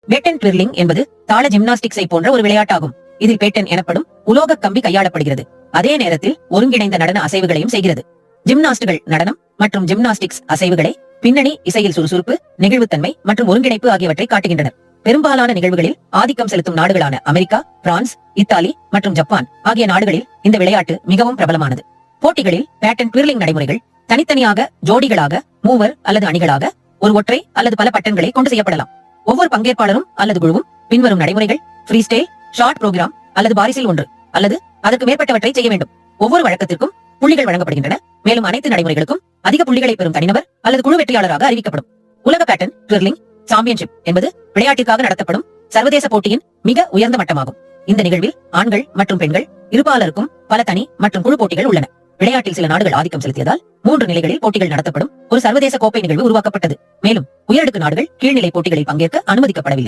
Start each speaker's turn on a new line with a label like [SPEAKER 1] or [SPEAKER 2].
[SPEAKER 1] Pattern ட்விர்லிங் என்பது தாள ஜிம்னாஸ்டிக்ஸை போன்ற ஒரு விளையாட்டாகும். இதில் பேட்டன் எனப்படும் உலோக கம்பி கையாளப்படுகிறது. அதே நேரத்தில் ஒருங்கிணைந்த நடன அசைவுகளையும் செய்கிறது. ஜிம்னாஸ்டுகள் நடனம் மற்றும் ஜிம்னாஸ்டிக்ஸ் அசைவுகளை பின்னணி இசையில் சுறுசுறுப்பு, நெகிழ்வுத்தன்மை மற்றும் ஒருங்கிணைப்பு ஆகியவற்றை காட்டுகின்றனர். பெரும்பாலான நிகழ்வுகளில் ஆதிக்கம் செலுத்தும் நாடுகளான அமெரிக்கா, பிரான்ஸ், இத்தாலி மற்றும் ஜப்பான் ஆகிய நாடுகளில் இந்த விளையாட்டு மிகவும் பிரபலமானது. போட்டிகளில் பேட்டன் ட்விர்லிங் நடைமுறைகள் தனித்தனியாக, ஜோடிகளாக, மூவர் அல்லது அணிகளாக, ஒரு ஒற்றை அல்லது பல பட்டன்களை கொண்டு செய்யப்படலாம். ஒவ்வொரு பங்கேற்பாளரும் அல்லது குழுவும் பின்வரும் நடைமுறைகள் ஃப்ரீ ஸ்டைல், ஷார்ட் புரோகிராம் அல்லது பாரிஸில் ஒன்று அல்லது அதற்கு மேற்பட்டவற்றை செய்ய வேண்டும். ஒவ்வொரு வழக்கத்திற்கும் புள்ளிகள் வழங்கப்படுகின்றன. மேலும் அனைத்து நடைமுறைகளுக்கும் அதிக புள்ளிகளை பெறும் தனிநபர் அல்லது குழு வெற்றியாளராக அறிவிக்கப்படும். உலக பேட்டன் ட்விர்லிங் சாம்பியன்ஷிப் என்பது விளையாட்டிற்காக நடத்தப்படும் சர்வதேச போட்டியின் மிக உயர்ந்த மட்டமாகும். இந்த நிகழ்வில் ஆண்கள் மற்றும் பெண்கள் இருபாலருக்கும் பல தனி மற்றும் குழு போட்டிகள் உள்ளன. விளையாட்டில் சில நாடுகள் ஆதிக்கம் செலுத்தியதால் 3 நிலைகளில் போட்டிகள் நடத்தப்படும் ஒரு சர்வதேச கோப்பை நிகழ்வு உருவாக்கப்பட்டது. மேலும் உயரடுக்கு நாடுகள் கீழ்நிலை போட்டிகளில் பங்கேற்க அனுமதிக்கப்படவில்லை.